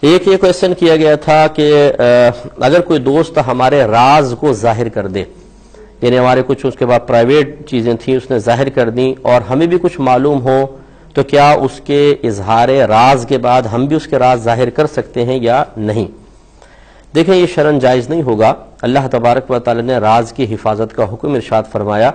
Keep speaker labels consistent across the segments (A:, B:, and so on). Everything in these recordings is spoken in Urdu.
A: ایک یہ کویشچن کیا گیا تھا کہ اگر کوئی دوست ہمارے راز کو ظاہر کر دے، یعنی ہمارے کچھ اس کے بعد پرائیویٹ چیزیں تھیں اس نے ظاہر کر دیں اور ہمیں بھی کچھ معلوم ہو، تو کیا اس کے اظہار راز کے بعد ہم بھی اس کے راز ظاہر کر سکتے ہیں یا نہیں؟ دیکھیں یہ شرعاً جائز نہیں ہوگا۔ اللہ تبارک و تعالی نے راز کی حفاظت کا حکم ارشاد فرمایا۔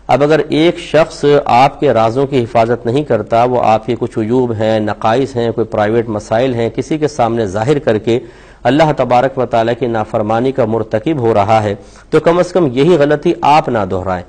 A: اب اگر ایک شخص آپ کے رازوں کی حفاظت نہیں کرتا، وہ آپ کے کچھ عیوب ہیں، نقائص ہیں، کوئی پرائیویٹ مسائل ہیں، کسی کے سامنے ظاہر کر کے اللہ تبارک و تعالی کی نافرمانی کا مرتکب ہو رہا ہے، تو کم از کم یہی غلطی آپ نہ دہرائیں۔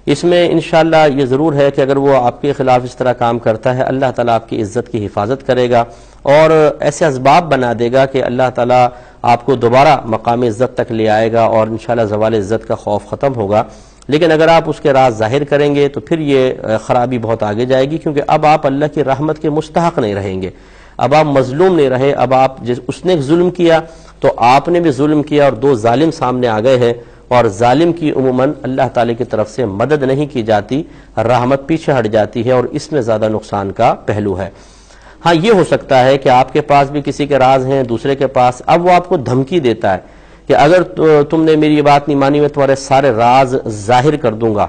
A: اس میں انشاءاللہ یہ ضرور ہے کہ اگر وہ آپ کے خلاف اس طرح کام کرتا ہے، اللہ تعالیٰ آپ کی عزت کی حفاظت کرے گا اور ایسے اسباب بنا دے گا کہ اللہ تعالیٰ آپ کو دوبارہ مقام عزت تک لے آئے گا اور انشاءاللہ زوال عزت کا خوف ختم ہوگا۔ لیکن اگر آپ اس کے راز ظاہر کریں گے تو پھر یہ خرابی بہت آگے جائے گی، کیونکہ اب آپ اللہ کی رحمت کے مستحق نہیں رہیں گے، اب آپ مظلوم نہیں رہے، اب آپ اس نے ظلم کیا تو آپ نے بھی ظلم کیا اور دو ظالم سامنے آ گئے ہیں، اور ظالم کی عموماً اللہ تعالی کی طرف سے مدد نہیں کی جاتی، رحمت پیچھے ہٹ جاتی ہے اور اس میں زیادہ نقصان کا پہلو ہے۔ ہاں یہ ہو سکتا ہے کہ آپ کے پاس بھی کسی کے راز ہیں، دوسرے کے پاس، اب وہ آپ کو دھمکی دیتا ہے کہ اگر تم نے میری بات نہیں مانی میں تمہارے سارے راز ظاہر کر دوں گا،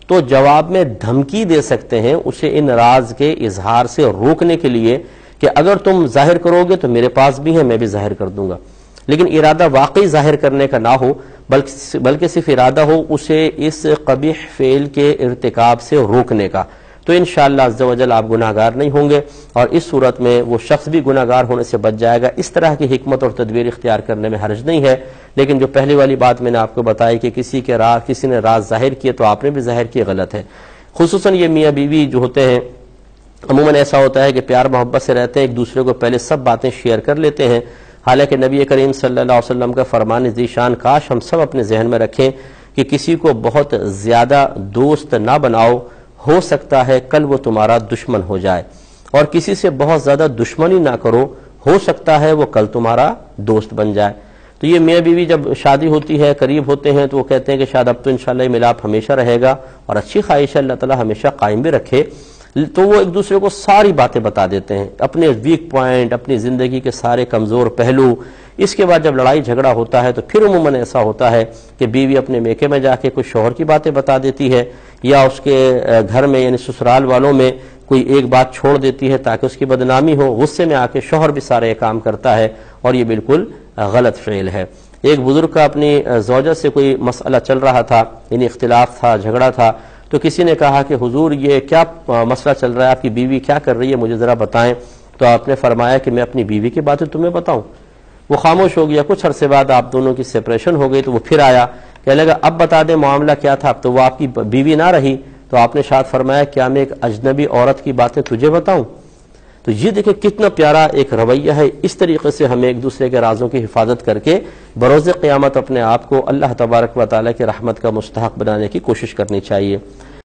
A: تو جواب میں دھمکی دے سکتے ہیں اسے ان راز کے اظہار سے روکنے کے لیے کہ اگر تم ظاہر کرو گے تو میرے پاس بھی ہے، میں بھی ظاہر کر دوں گا۔ لیکن ارادہ واقعی ظاہر کرنے کا نہ ہو، بلکہ صرف ارادہ ہو اسے اس قبیح فعل کے ارتکاب سے روکنے کا، تو انشاءاللہ عز و جل آپ گناہگار نہیں ہوں گے اور اس صورت میں وہ شخص بھی گناہگار ہونے سے بچ جائے گا۔ اس طرح کی حکمت اور تدبیر اختیار کرنے میں حرج نہیں ہے، لیکن جو پہلی والی بات میں نے آپ کو بتائی کہ کسی نے راز ظاہر کیے تو آپ نے بھی ظاہر کیے، غلط ہے۔ خصوصاً یہ میاں بیوی جو ہوتے ہیں عموماً ایسا ہوتا ہے کہ پیار محبت سے رہتے ہیں، ایک دوسرے کو پہلے سب باتیں شیئر کر لیتے ہیں، حالانکہ نبی کریم صلی اللہ علیہ وسلم کا فرمان ذیشان کاش ہم سب اپنے ذہن میں رکھیں کہ کسی کو بہت زیادہ دوست نہ بناؤ، ہو سکتا ہے کل وہ تمہارا دشمن ہو جائے، اور کسی سے بہت زیادہ دشمنی نہ کرو، ہو سکتا ہے وہ کل تمہارا دوست بن جائے۔ تو یہ میاں بیوی جب شادی ہوتی ہے، قریب ہوتے ہیں، تو وہ کہتے ہیں کہ شاید اب تو انشاءاللہ یہ ملاپ ہمیشہ رہے گا، اور اچھی خواہش ہے اللہ تعالیٰ ہمیشہ قائم بھی رکھے، تو وہ ایک دوسرے کو ساری باتیں بتا دیتے ہیں، اپنے ویک پوائنٹ، اپنی زندگی کے سارے کمزور پہلو۔ اس کے بعد جب لڑائی جھگڑا ہوتا ہے تو پھر عموماً ایسا ہوتا ہے کہ بیوی اپنے میکے میں جا کے کوئی شوہر کی باتیں بتا دیتی ہے، یا اس کے گھر میں یعنی سسرال والوں میں کوئی ایک بات چھوڑ دیتی ہے تاکہ اس کی بدنامی ہو، غصے میں آ کے شوہر بھی سارے کام کرتا ہے، اور یہ بالکل غلط فعل ہے۔ ایک بزرگ کا اپنی زوجہ سے کوئی مسئلہ چل رہا تھا، یعنی اختلاف تھا، جھگڑا تھا، تو کسی نے کہا کہ حضور یہ کیا مسئلہ چل رہا ہے، آپ کی بیوی کیا کر رہی ہے، مجھے ذرا بتائیں۔ تو آپ نے فرمایا کہ میں اپنی بیوی کی باتیں تمہیں بتاؤں؟ وہ خاموش ہو گیا۔ کچھ عرصے بعد آپ دونوں کی سپریشن ہو گئی تو وہ پھر آیا، کہنے لگا اب بتا دیں معاملہ کیا تھا۔ اب تو وہ آپ کی بیوی نہ رہی، تو آپ نے شاید فرمایا کیا میں ایک اجنبی عورت کی باتیں تجھے بتاؤں؟ تو یہ دیکھیں کتنا پیارا ایک رویہ ہے۔ اس طریقے سے ہمیں ایک دوسرے کے رازوں کی حفاظت کر کے بروز قیامت اپنے آپ کو اللہ تبارک و تعالیٰ کی رحمت کا مستحق بنانے کی کوشش کرنی چاہیے۔